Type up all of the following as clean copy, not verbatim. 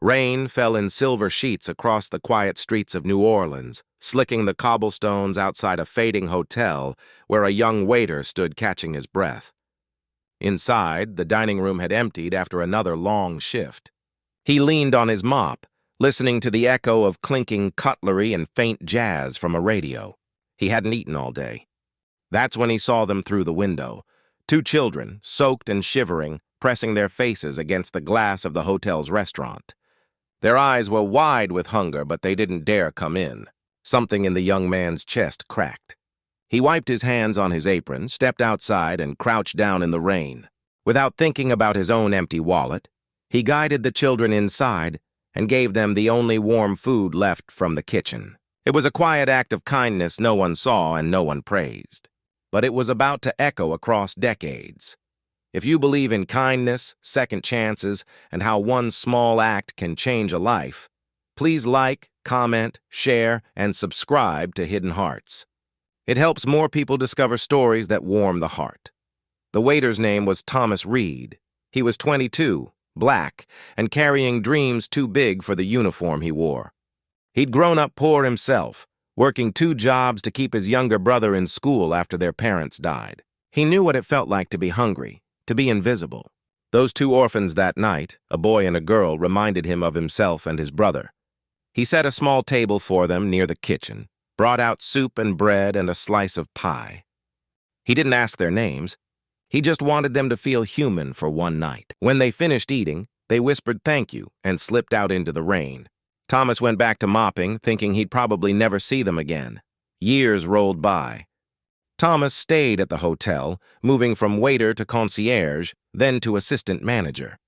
Rain fell in silver sheets across the quiet streets of New Orleans, slicking the cobblestones outside a fading hotel where a young waiter stood catching his breath. Inside, the dining room had emptied after another long shift. He leaned on his mop, listening to the echo of clinking cutlery and faint jazz from a radio. He hadn't eaten all day. That's when he saw them through the window. Two children, soaked and shivering, pressing their faces against the glass of the hotel's restaurant. Their eyes were wide with hunger, but they didn't dare come in. Something in the young man's chest cracked. He wiped his hands on his apron, stepped outside, and crouched down in the rain. Without thinking about his own empty wallet, he guided the children inside and gave them the only warm food left from the kitchen. It was a quiet act of kindness no one saw and no one praised. But it was about to echo across decades. If you believe in kindness, second chances, and how one small act can change a life, please like, comment, share, and subscribe to Hidden Hearts. It helps more people discover stories that warm the heart. The waiter's name was Thomas Reed. He was 22, black, and carrying dreams too big for the uniform he wore. He'd grown up poor himself, working 2 jobs to keep his younger brother in school after their parents died. He knew what it felt like to be hungry, to be invisible. Those 2 orphans that night, a boy and a girl, reminded him of himself and his brother. He set a small table for them near the kitchen, brought out soup and bread and a slice of pie. He didn't ask their names. He just wanted them to feel human for one night. When they finished eating, they whispered thank you and slipped out into the rain. Thomas went back to mopping, thinking he'd probably never see them again. Years rolled by. Thomas stayed at the hotel, moving from waiter to concierge, then to assistant manager.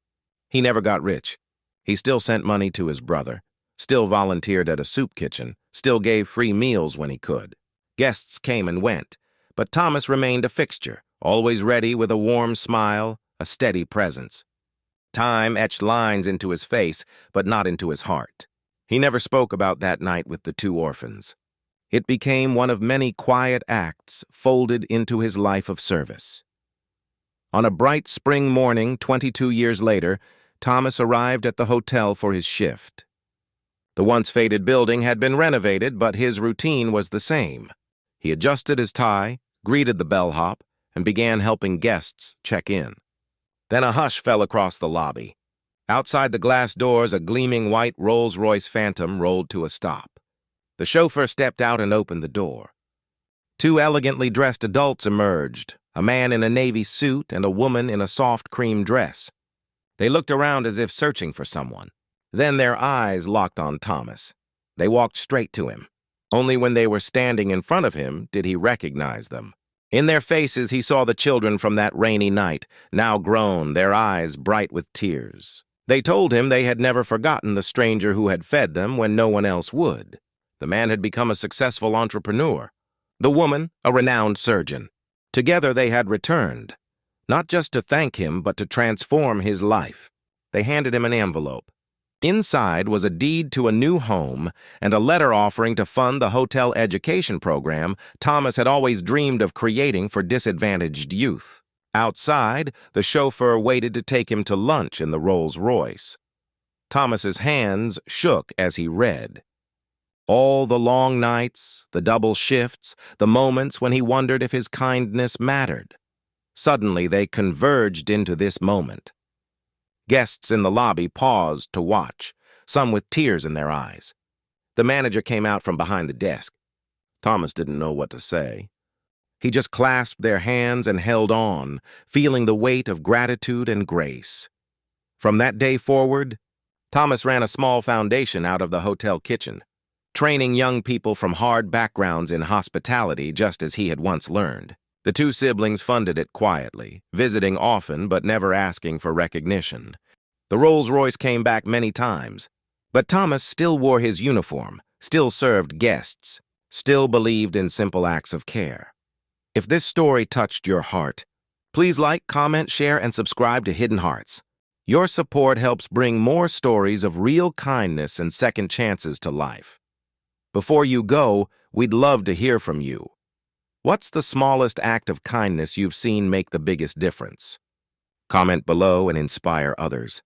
He never got rich. He still sent money to his brother, still volunteered at a soup kitchen, still gave free meals when he could. Guests came and went, but Thomas remained a fixture, always ready with a warm smile, a steady presence. Time etched lines into his face, but not into his heart. He never spoke about that night with the 2 orphans. It became one of many quiet acts folded into his life of service. On a bright spring morning, 22 years later, Thomas arrived at the hotel for his shift. The once faded building had been renovated, but his routine was the same. He adjusted his tie, greeted the bellhop, and began helping guests check in. Then a hush fell across the lobby. Outside the glass doors, a gleaming white Rolls-Royce Phantom rolled to a stop. The chauffeur stepped out and opened the door. 2 elegantly dressed adults emerged, a man in a navy suit and a woman in a soft cream dress. They looked around as if searching for someone. Then their eyes locked on Thomas. They walked straight to him. Only when they were standing in front of him did he recognize them. In their faces he saw the children from that rainy night, now grown, their eyes bright with tears. They told him they had never forgotten the stranger who had fed them when no one else would. The man had become a successful entrepreneur. The woman, a renowned surgeon. Together they had returned, not just to thank him, but to transform his life. They handed him an envelope. Inside was a deed to a new home and a letter offering to fund the hotel education program Thomas had always dreamed of creating for disadvantaged youth. Outside, the chauffeur waited to take him to lunch in the Rolls-Royce. Thomas's hands shook as he read. All the long nights, the double shifts, the moments when he wondered if his kindness mattered. Suddenly, they converged into this moment. Guests in the lobby paused to watch, some with tears in their eyes. The manager came out from behind the desk. Thomas didn't know what to say. He just clasped their hands and held on, feeling the weight of gratitude and grace. From that day forward, Thomas ran a small foundation out of the hotel kitchen, training young people from hard backgrounds in hospitality just as he had once learned. The 2 siblings funded it quietly, visiting often but never asking for recognition. The Rolls-Royce came back many times, but Thomas still wore his uniform, still served guests, still believed in simple acts of care. If this story touched your heart, please like, comment, share, and subscribe to Hidden Hearts. Your support helps bring more stories of real kindness and second chances to life. Before you go, we'd love to hear from you. What's the smallest act of kindness you've seen make the biggest difference? Comment below and inspire others.